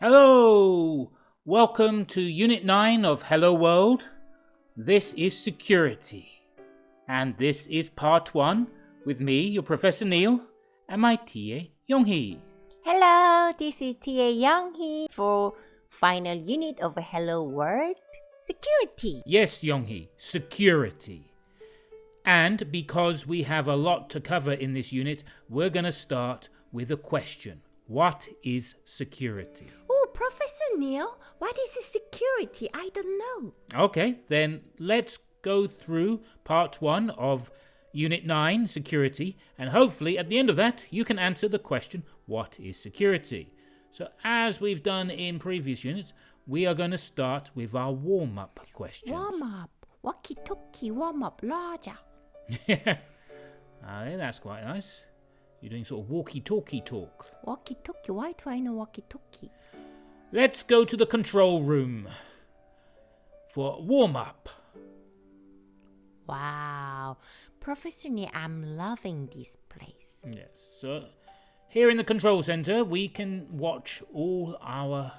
Hello! Welcome to Unit 9 of Hello World. This is Security. And this is Part 1 with me, your Professor Neil, and my TA, Younghee. Hello, this is TA Younghee for final unit of Hello World Security. Yes, Younghee, security. And because we have a lot to cover in this unit, we're going to start with a question. What is security? Oh, Professor Neil, what is security? I don't know. Okay, then let's go through Part 1 of Unit 9, Security, and hopefully at the end of that you can answer the question, what is security? So as we've done in previous units, we are going to start with our warm-up questions. Warm up. Walkie-talkie warm up larger. Okay, that's quite nice. You're doing sort of walkie-talkie talk. Walkie-talkie, why do I know walkie-talkie? Let's go to the control room for warm-up. Wow. Professor Neil, I'm loving this place. Yes, so here in the control center, we can watch all our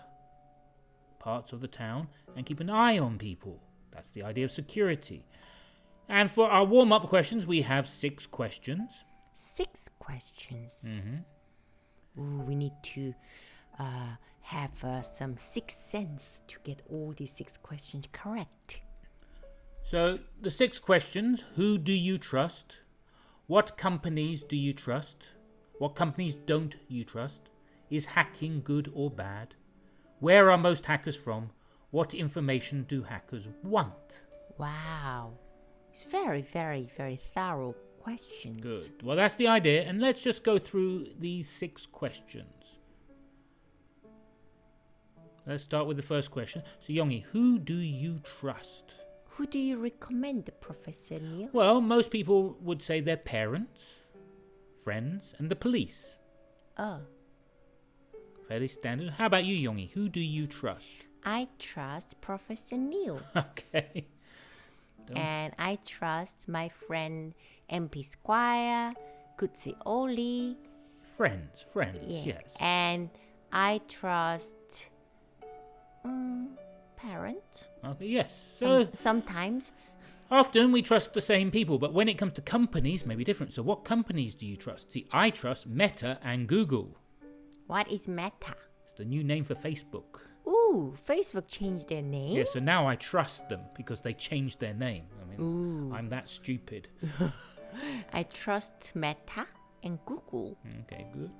parts of the town and keep an eye on people. That's the idea of security. And for our warm-up questions, we have 6 questions. 6 questions. Ooh, we need to have some sixth sense to get all these 6 questions correct. So the 6 questions: who do you trust? What companies do you trust? What companies don't you trust? Is hacking good or bad? Where are most hackers from? What information do hackers want? Wow. It's very, very, very thorough questions. Good. Well, that's the idea, and let's just go through these 6 questions. Let's start with the first question. So, Younghee, who do you trust? Who do you recommend, Professor Neil? Well, most people would say their parents, friends, and the police. Oh, Fairly standard. How about you, Younghee? Who do you trust? I trust Professor Neil. Okay. And I trust my friend MP Squire, Kutsi Oli. Friends, Yeah. yes. And I trust parent. Okay, yes. So Sometimes. often we trust the same people, but when it comes to companies, maybe different. So what companies do you trust? See, I trust Meta and Google. What is Meta? It's the new name for Facebook. Ooh, Facebook changed their name? Yeah, so now I trust them because they changed their name. I mean, I'm that stupid. I trust Meta and Google. Okay, good.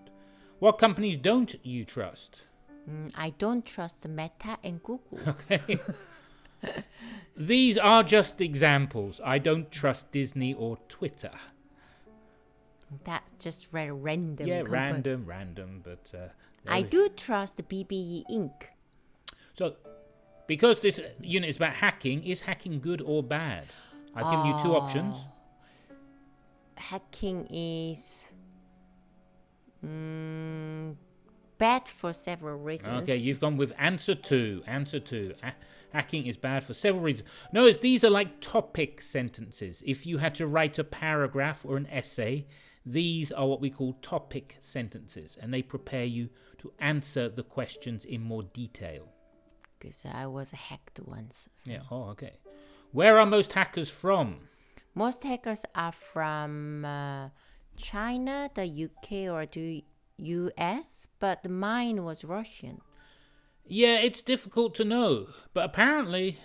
What companies don't you trust? I don't trust Meta and Google. Okay. These are just examples. I don't trust Disney or Twitter. That's just very random. Yeah, random, but... I do trust BBE Inc. So, because this unit is about hacking, is hacking good or bad? I've given you 2 options. Hacking is bad for several reasons. Okay, you've gone with answer 2. Hacking is bad for several reasons. Notice these are like topic sentences. If you had to write a paragraph or an essay, these are what we call topic sentences, and they prepare you to answer the questions in more detail. Because I was hacked once. So. Yeah, okay. Where are most hackers from? Most hackers are from China, the UK, or the US, but mine was Russian. Yeah, it's difficult to know, but apparently,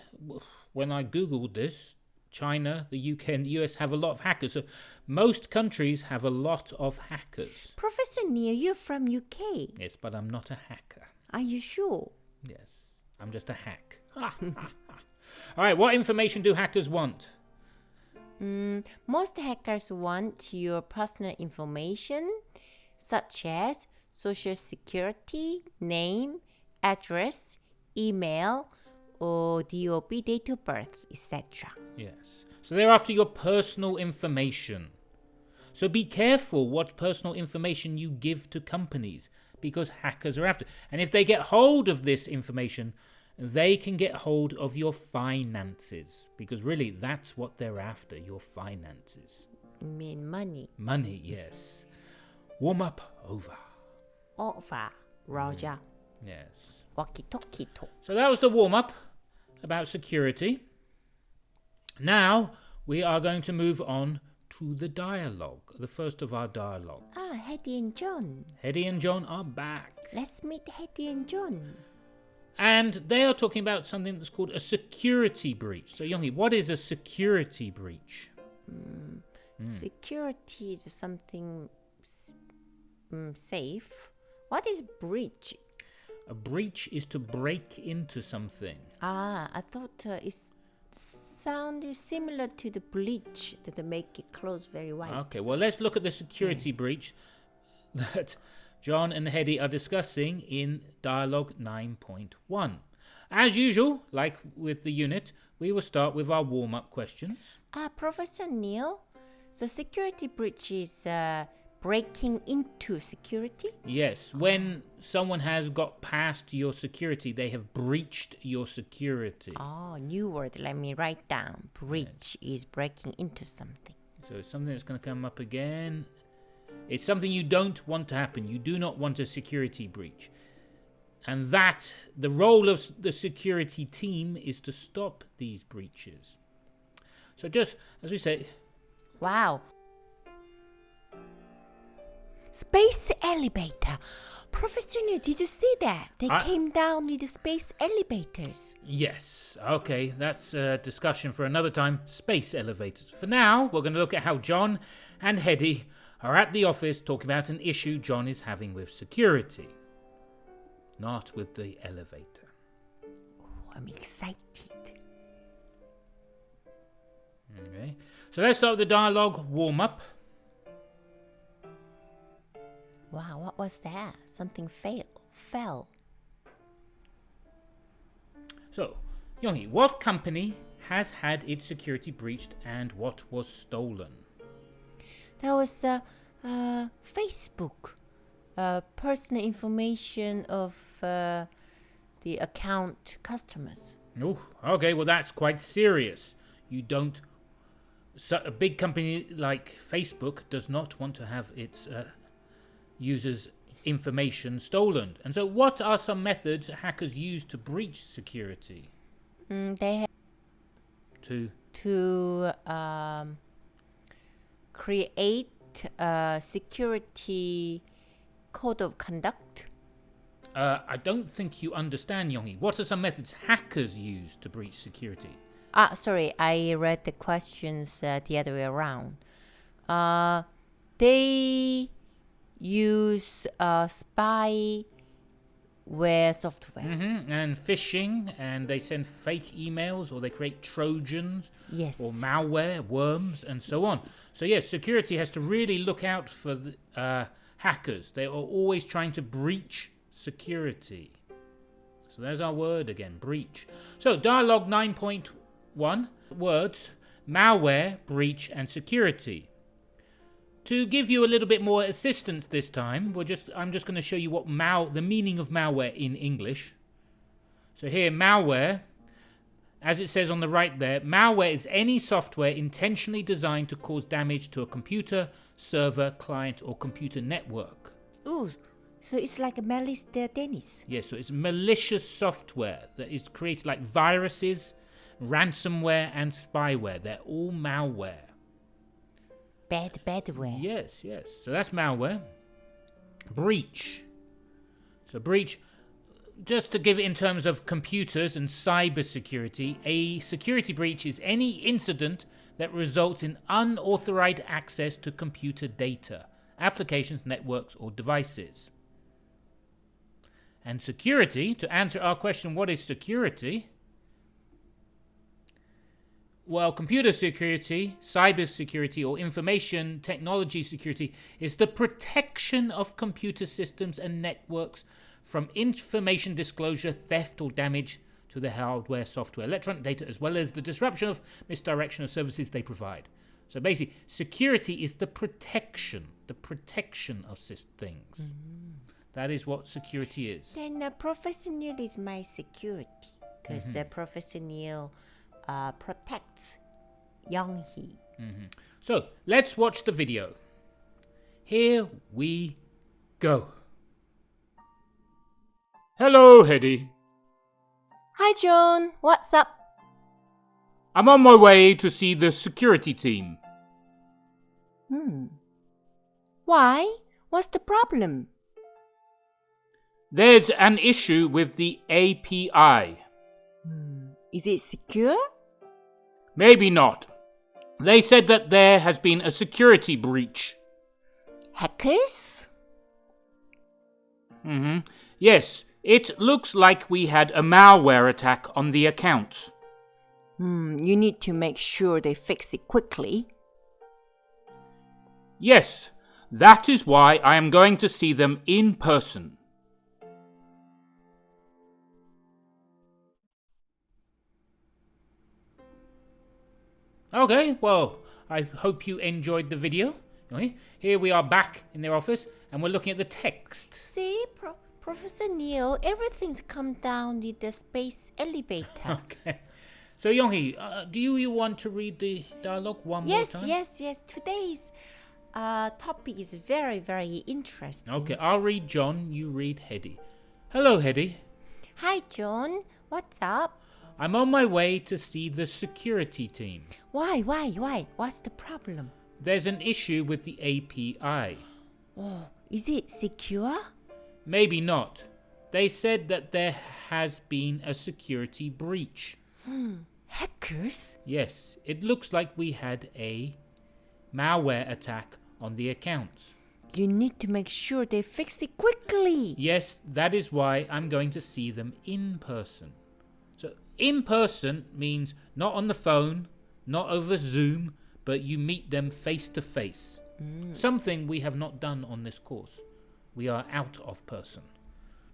when I googled this, China, the UK, and the US have a lot of hackers. So most countries have a lot of hackers. Professor Neil, you're from UK. Yes, but I'm not a hacker. Are you sure? Yes, I'm just a hack. All right, what information do hackers want? Most hackers want your personal information, such as social security, name, address, email, or DOB, date of birth, etc. Yes. So they're after your personal information. So be careful what personal information you give to companies, because hackers are after. And if they get hold of this information, they can get hold of your finances, because really that's what they're after, your finances. You mean money? Money, yes. Warm up over. Over, Roger. Yes. Walkie-talkie talk. So that was the warm-up about security. Now we are going to move on to the dialogue, the first of our dialogues. Hetty and John. Hetty and John are back. Let's meet Hetty and John. And they are talking about something that's called a security breach. So, Yoonghee, what is a security breach? Security is something safe. What is breach? A breach is to break into something. I thought it sounded similar to the bleach that they make it clothes very white. Okay, well, let's look at the security breach that John and Hetty are discussing in Dialogue 9.1. As usual, like with the unit, we will start with our warm-up questions. Professor Neil, so security breach is breaking into security? Yes, when someone has got past your security, they have breached your security. Oh, new word. Let me write down. Breach is breaking into something. So it's something that's going to come up again. It's something you don't want to happen. You do not want a security breach. And that, the role of the security team is to stop these breaches. So just, as we say... Wow. Space elevator. Professor New, did you see that? They came down with the space elevators. Yes. Okay, that's a discussion for another time. Space elevators. For now, we're going to look at how John and Hetty are at the office talking about an issue John is having with security. Not with the elevator. Oh, I'm excited. Okay. So let's start with the dialogue warm-up. Wow, what was that? Something fell. So, Yoonghee, what company has had its security breached and what was stolen? That was Facebook. Personal information of the account customers. Oh, okay, well that's quite serious. You don't... So a big company like Facebook does not want to have its users' information stolen. And so what are some methods hackers use to breach security? They have to create a security code of conduct. I don't think you understand, Yoonghee. What are some methods hackers use to breach security? Sorry, I read the questions the other way around. They use spyware software. And phishing, and they send fake emails, or they create Trojans, Yes. or malware, worms, and so on. So yes, security has to really look out for the hackers. They are always trying to breach security. So there's our word again, breach. So dialogue 9.1, words, malware, breach, and security. To give you a little bit more assistance this time, I'm just going to show you what the meaning of malware in English. So here, malware, as it says on the right there, malware is any software intentionally designed to cause damage to a computer, server, client, or computer network. Ooh, so it's like a malice Dennis. Yeah, so it's malicious software that is created like viruses, ransomware, and spyware. They're all malware. Badware. Yes. So that's malware. Breach. So breach, just to give it in terms of computers and cybersecurity, a security breach is any incident that results in unauthorized access to computer data, applications, networks, or devices. And security, to answer our question, what is security? Well, computer security, cyber security, or information technology security is the protection of computer systems and networks from information disclosure, theft, or damage to the hardware, software, electronic data, as well as the disruption of misdirection of services they provide. So basically, security is the protection of things. That is what security is. Then Professor Neil is my security, because Professor Neil protects Yoonghee. So let's watch the video. Here we go. Hello, Hedy. Hi, John. What's up? I'm on my way to see the security team. Why? What's the problem? There's an issue with the API. Is it secure? Maybe not. They said that there has been a security breach. Hackers? Yes, it looks like we had a malware attack on the accounts. You need to make sure they fix it quickly. Yes, that is why I am going to see them in person. Okay, well, I hope you enjoyed the video. Okay, here we are back in their office and we're looking at the text. See, Professor Neil, everything's come down with the space elevator. Okay. So, Yonghee, do you want to read the dialogue one more time? Yes. Today's topic is very, very interesting. Okay, I'll read John, you read Hedy. Hello, Hedy. Hi, John. What's up? I'm on my way to see the security team. Why? What's the problem? There's an issue with the API. Oh, is it secure? Maybe not. They said that there has been a security breach. Hackers? Yes, it looks like we had a malware attack on the accounts. You need to make sure they fix it quickly. Yes, that is why I'm going to see them in person. So, in person means not on the phone, not over Zoom, but you meet them face to face. Something we have not done on this course. We are out of person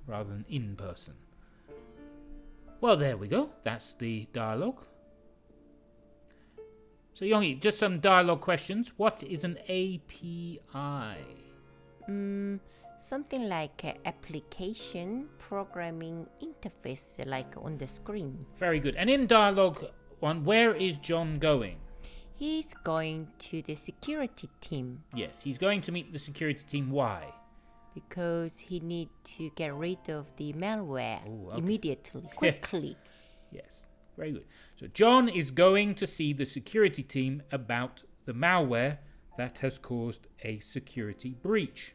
rather than in person. Well, there we go. That's the dialogue. So, Yonghee, just some dialogue questions. What is an API? Something like an application programming interface like on the screen. Very good. And in dialogue one, where is John going? He's going to the security team Yes, he's going to meet the security team. Why? because he needs to get rid of the malware Oh, okay. immediately, quickly. Yes, very good. So John is going to see the security team about the malware that has caused a security breach.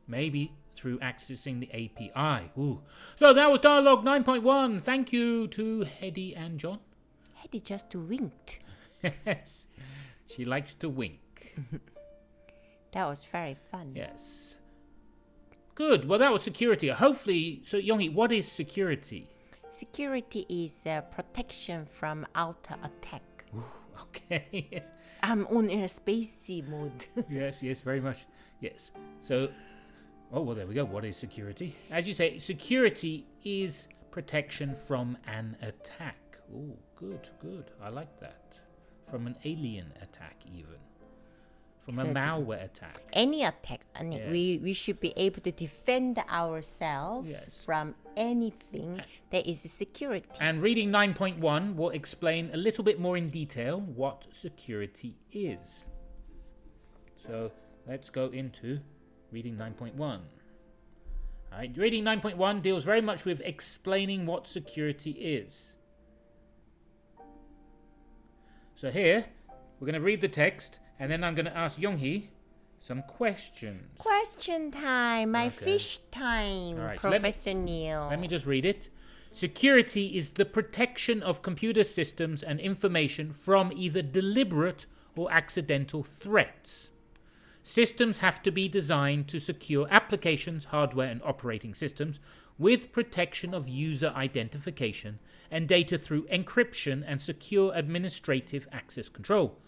Maybe through accessing the API. Ooh. So that was dialogue 9.1. Thank you to Hedy and John. Hedy just winked. Yes, she likes to wink. That was very fun. Yes. Good. Well, that was security. Hopefully, so Yonghee, what is security? Security is protection from outer attack. Ooh, okay. Yes. I'm on in a spacey mode. Yes, very much. Yes. So, oh, well, there we go. What is security? As you say, security is protection from an attack. Oh, good. I like that. From an alien attack, even. From a Certainly. malware attack. Any attack, and Yes. we should be able to defend ourselves Yes. from anything that is security. And reading 9.1 will explain a little bit more in detail what security is. So let's go into reading 9.1. All right, reading 9.1 deals very much with explaining what security is. So here, we're going to read the text, and then I'm going to ask Yonghee some questions. Question time, my Okay. fish time, All right, so let me- Professor Neil. Let me just read it. Security is the protection of computer systems and information from either deliberate or accidental threats. Systems have to be designed to secure applications, hardware, and operating systems with protection of user identification and data through encryption and secure administrative access control.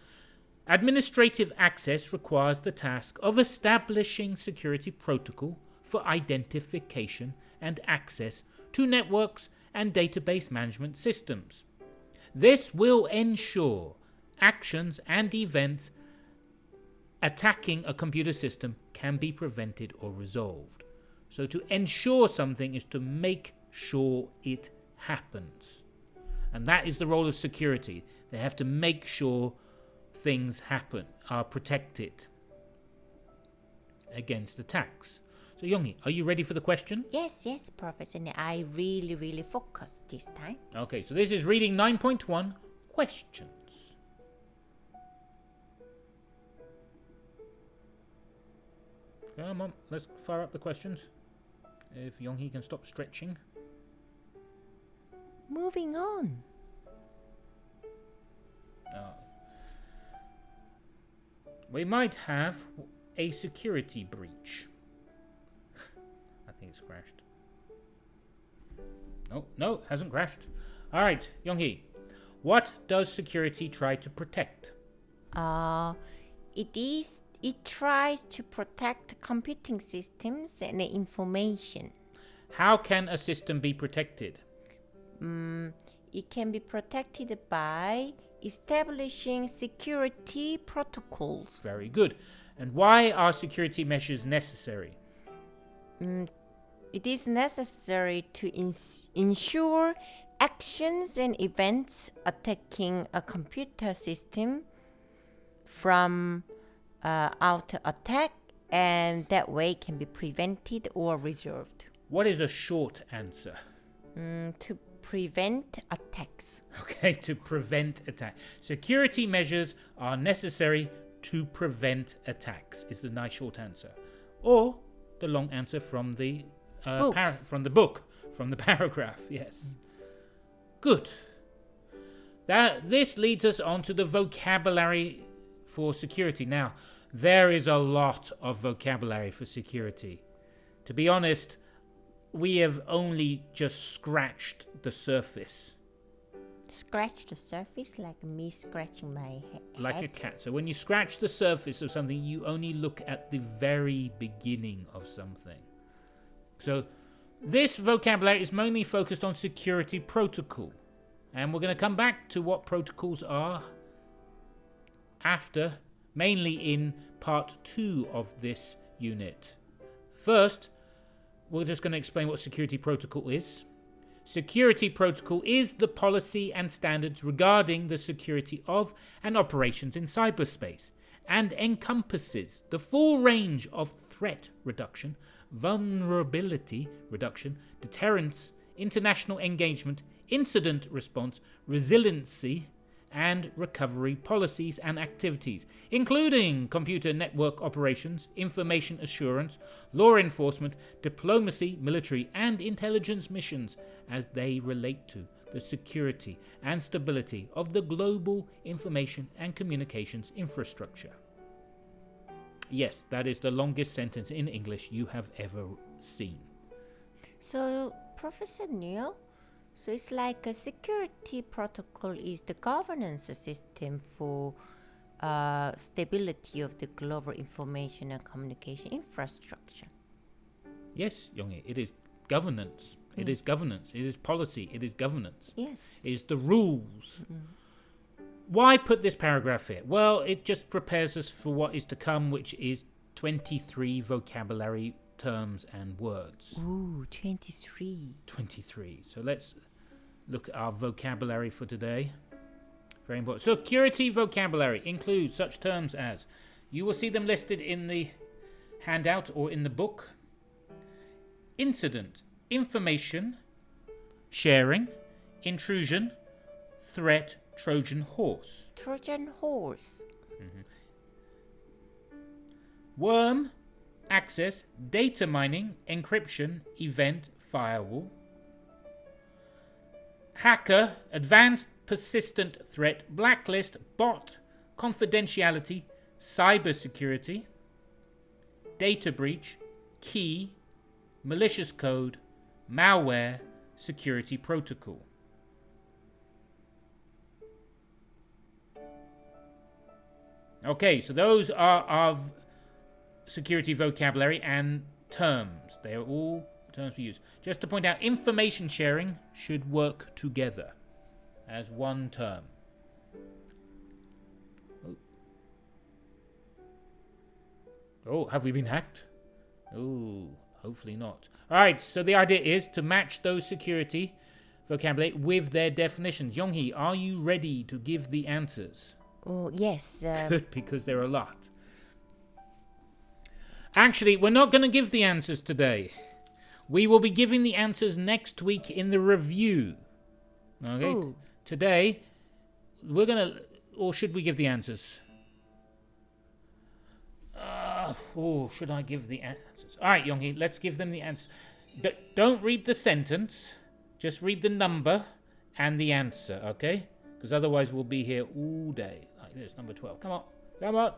Administrative access requires the task of establishing security protocol for identification and access to networks and database management systems. This will ensure actions and events attacking a computer system can be prevented or resolved. So to ensure something is to make sure it happens. And that is the role of security. They have to make sure things happen, are protected against attacks. So Yonghee, are you ready for the question? Yes, Professor Neil. I really focus this time. Okay, so this is reading 9.1, questions. Come on, let's fire up the questions. If Yonghee can stop stretching. Moving on. We might have a security breach. I think it's crashed. No, hasn't crashed. All right, Yonghee, what does security try to protect? It tries to protect computing systems and information. How can a system be protected? It can be protected by establishing security protocols. Very good. And why are security measures necessary? It is necessary to ensure actions and events attacking a computer system from auto attack, and that way can be prevented or resolved. What is a short answer? To prevent attacks. Okay, to prevent attack. Security measures are necessary to prevent attacks is the nice short answer. Or the long answer from the from the paragraph, yes. Good. This leads us on to the vocabulary for security. Now, there is a lot of vocabulary for security. To be honest, we have only just scratched the surface. Scratch the surface like me scratching my head? Like a cat. So when you scratch the surface of something, you only look at the very beginning of something. So this vocabulary is mainly focused on security protocol. And we're going to come back to what protocols are after, mainly in part 2 of this unit. First, we're just going to explain what security protocol is. Security protocol is the policy and standards regarding the security of and operations in cyberspace, and encompasses the full range of threat reduction, vulnerability reduction, deterrence, international engagement, incident response, resiliency, and recovery policies and activities, including computer network operations, information assurance, law enforcement, diplomacy, military, and intelligence missions as they relate to the security and stability of the global information and communications infrastructure. Yes, that is the longest sentence in English you have ever seen. So, Professor Neil, so it's like a security protocol is the governance system for stability of the global information and communication infrastructure. Yes, Yonghee, it is governance. It is governance. It is policy. It is governance. Yes. It is the rules. Why put this paragraph here? Well, it just prepares us for what is to come, which is 23 vocabulary terms and words. Ooh, 23. 23. So let's look at our vocabulary for today. Very important. Security vocabulary includes such terms as, you will see them listed in the handout or in the book: incident, information, sharing, intrusion, threat, Trojan horse. Trojan horse. Worm, access, data mining, encryption, event, firewall. Hacker, advanced persistent threat, blacklist, bot, confidentiality, cybersecurity. Data breach, key, malicious code, malware, security protocol. Okay, so those are our security vocabulary and terms. They are all terms we use. Just to point out, information sharing should work together as one term. Oh, have we been hacked? Oh, hopefully not. Alright, so the idea is to match those security vocabulary with their definitions. Yonghee, are you ready to give the answers? Oh, yes. Good, because there are a lot. Actually, we're not going to give the answers today. We will be giving the answers next week in the review. Okay? Ooh. Today, we're going to... Or should we give the answers? Should I give the answers? All right, Yonghi, let's give them the answers. Don't read the sentence. Just read the number and the answer, okay? Because otherwise we'll be here all day. Like this, number 12. Come on. Come on.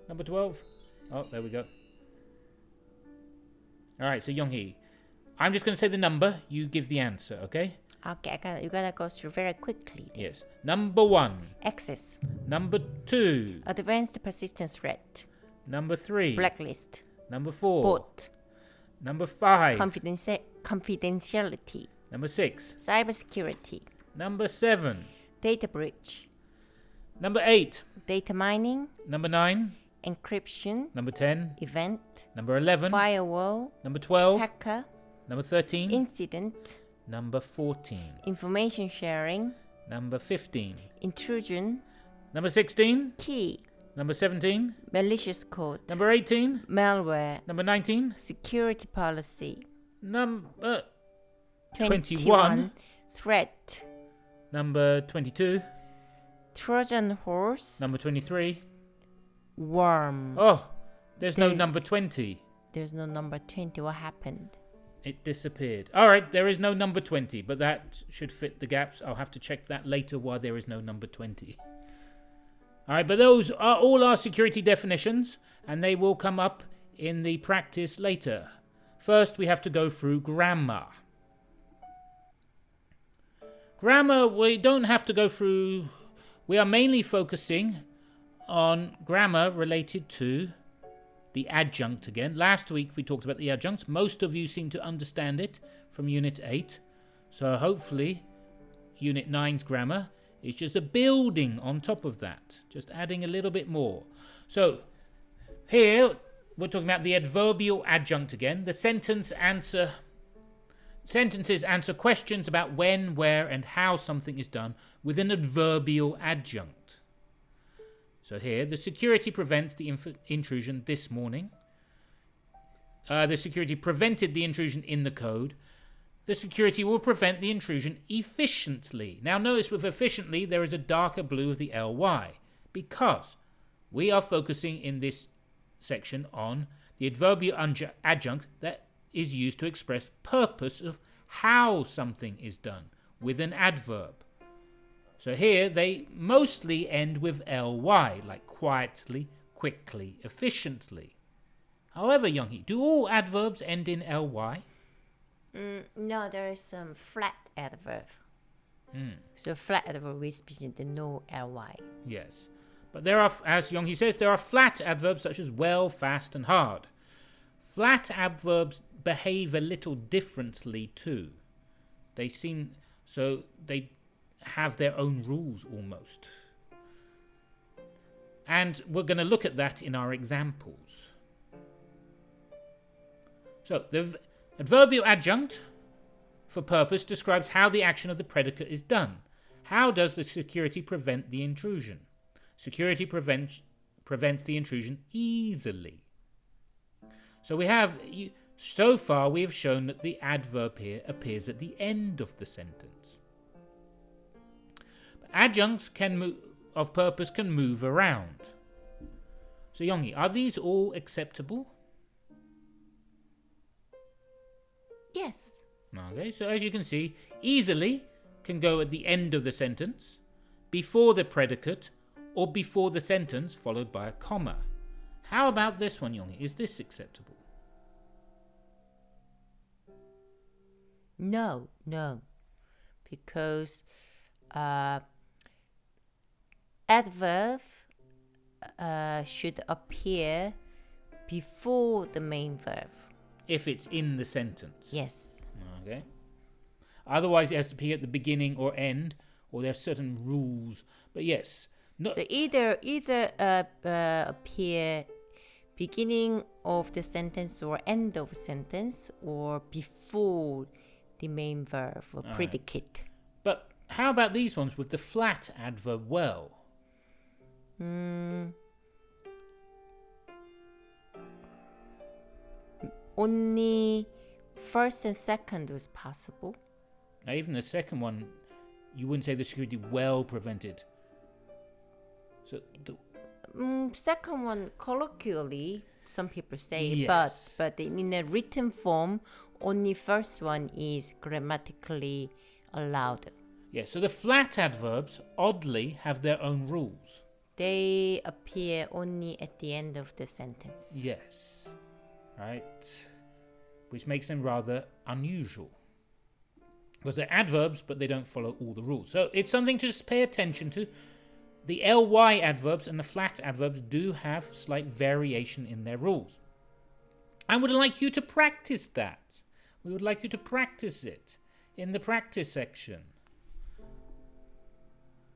Number 12. Oh, there we go. All right, so Yonghi, I'm just going to say the number. You give the answer, okay? Okay, you gotta go through very quickly. Yes. Number 1. Access. Number 2. Advanced persistent threat. Number 3. Blacklist. Number 4. Bot. Number 5. Confidentiality. Number 6. Cybersecurity. Number 7. Data breach. Number 8. Data mining. Number 9. Encryption. Number 10. Event. Number 11. Firewall. Number 12. Hacker. Number 13. Incident. Number 14. Information sharing. Number 15. Intrusion. Number 16. Key. Number 17. Malicious code. Number 18. Malware. Number 19. Security policy. Number 21. Threat. Number 22. Trojan horse. Number 23. Worm. Oh, there's no There- number 20. There's no number 20. What happened? It disappeared. All right, there is no number 20, but that should fit the gaps. I'll have to check that later why there is no number 20. All right, but those are all our security definitions, and they will come up in the practice later. First, we have to go through grammar. Grammar, we don't have to go through. We are mainly focusing on grammar related to the adjunct again. Last week we talked about the adjunct. Most of you seem to understand it from Unit 8. So hopefully Unit 9's grammar is just a building on top of that. Just adding a little bit more. So here we're talking about the adverbial adjunct again. The sentences answer questions about when, where and how something is done with an adverbial adjunct. So here, the security prevents the intrusion this morning. The security prevented the intrusion in the code. The security will prevent the intrusion efficiently. Now notice with efficiently, there is a darker blue of the ly, because we are focusing in this section on the adverbial adjunct that is used to express purpose of how something is done with an adverb. So here they mostly end with ly, like quietly, quickly, efficiently. However, Younghi, do all adverbs end in ly? No, there is some flat adverb. So flat adverb is the no ly. Yes. But there are, as Younghi says, there are flat adverbs such as well, fast and hard. Flat adverbs behave a little differently too. They have their own rules almost. And we're going to look at that in our examples. So the adverbial adjunct for purpose describes how the action of the predicate is done. How does the security prevent the intrusion? Security prevents the intrusion easily. So so far we have shown that the adverb here appears at the end of the sentence. Adjuncts of purpose can move around. So Younghi, are these all acceptable? Yes. Okay, so as you can see, easily can go at the end of the sentence, before the predicate, or before the sentence followed by a comma. How about this one, Younghi? Is this acceptable? No. Because adverb should appear before the main verb. If it's in the sentence. Yes. Okay. Otherwise it has to appear at the beginning or end, or there are certain rules. But yes. No. So either appear beginning of the sentence or end of sentence, or before the main verb or predicate. But how about these ones with the flat adverb well? only first and second was possible. Now, even the second one, you wouldn't say the security well prevented. So Second one, colloquially, some people say, Yes. but in a written form, only first one is grammatically allowed. yeah, so the flat adverbs oddly have their own rules. They appear only at the end of the sentence. Yes. Right. Which makes them rather unusual. Because they're adverbs, but they don't follow all the rules. So it's something to just pay attention to. The ly adverbs and the flat adverbs do have slight variation in their rules. I would like you to practice that. We would like you to practice it in the practice section.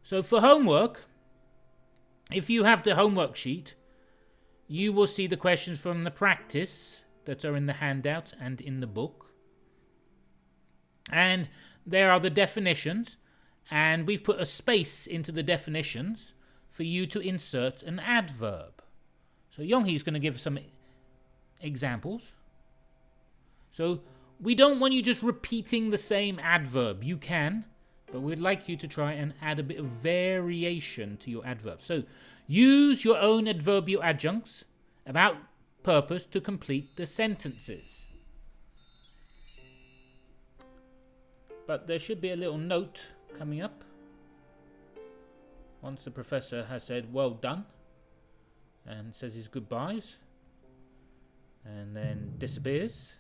So for homework, if you have the homework sheet, you will see the questions from the practice that are in the handout and in the book. And there are the definitions, and we've put a space into the definitions for you to insert an adverb. So Yonghee is going to give some examples. So we don't want you just repeating the same adverb. You can, but we'd like you to try and add a bit of variation to your adverb. So use your own adverbial adjuncts about purpose to complete the sentences. But there should be a little note coming up once the professor has said well done and says his goodbyes and then disappears.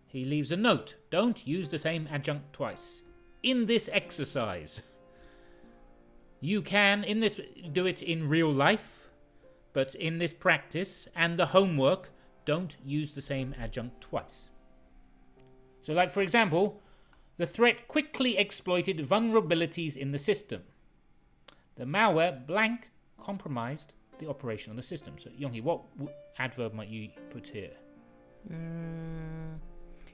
He leaves a note. Don't use the same adjunct twice in this exercise. You can do it in real life, but in this practice and the homework, don't use the same adjunct twice. So like for example, the threat quickly exploited vulnerabilities in the system. The malware blank compromised the operation of the system. So Yonghee, what adverb might you put here?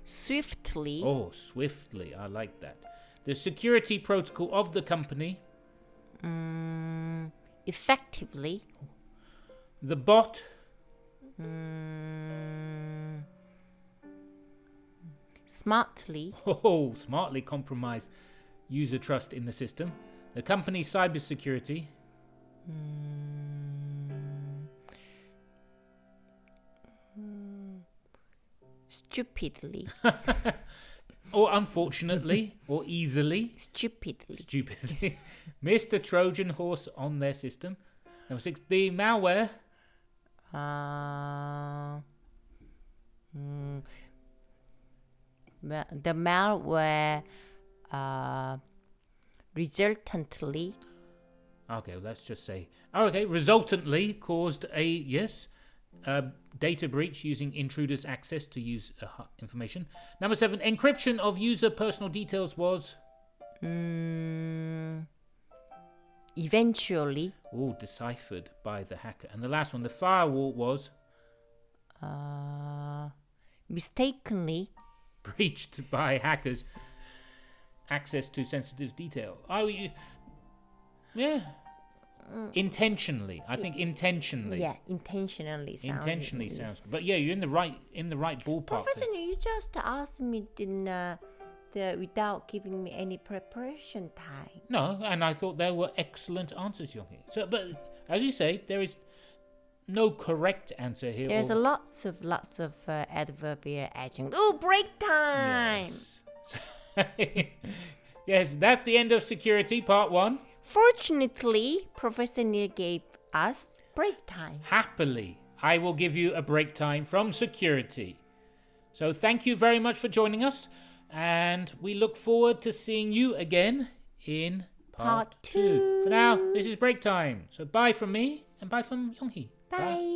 Swiftly. Oh, swiftly. I like that. The security protocol of the company. Effectively. The bot. Smartly. Oh, smartly compromised user trust in the system. The company's cybersecurity. Stupidly. Or unfortunately, or easily. Stupidly. Missed a Trojan horse on their system. Number 6, the malware. The malware resultantly. Okay, well, let's just say. Oh, okay, resultantly caused a data breach using intruders' access to use information. Number 7, encryption of user personal details was. Eventually. Oh, deciphered by the hacker. And the last one, the firewall was. Mistakenly. Breached by hackers. Access to sensitive detail. Intentionally. I think intentionally. Yeah, intentionally sounds good. But yeah, you're in the right ballpark. Professor, you just asked me without giving me any preparation time. No, and I thought there were excellent answers, Yonghee. So, but as you say, there is no correct answer here. There's lots of adverbial adjuncts. Oh, break time! Yes. Yes, that's the end of security, part 1. Fortunately, Professor Neil gave us break time. Happily, I will give you a break time from security. So thank you very much for joining us, and we look forward to seeing you again in part 2. For now, this is break time. So bye from me, and bye from Yonghee. Bye.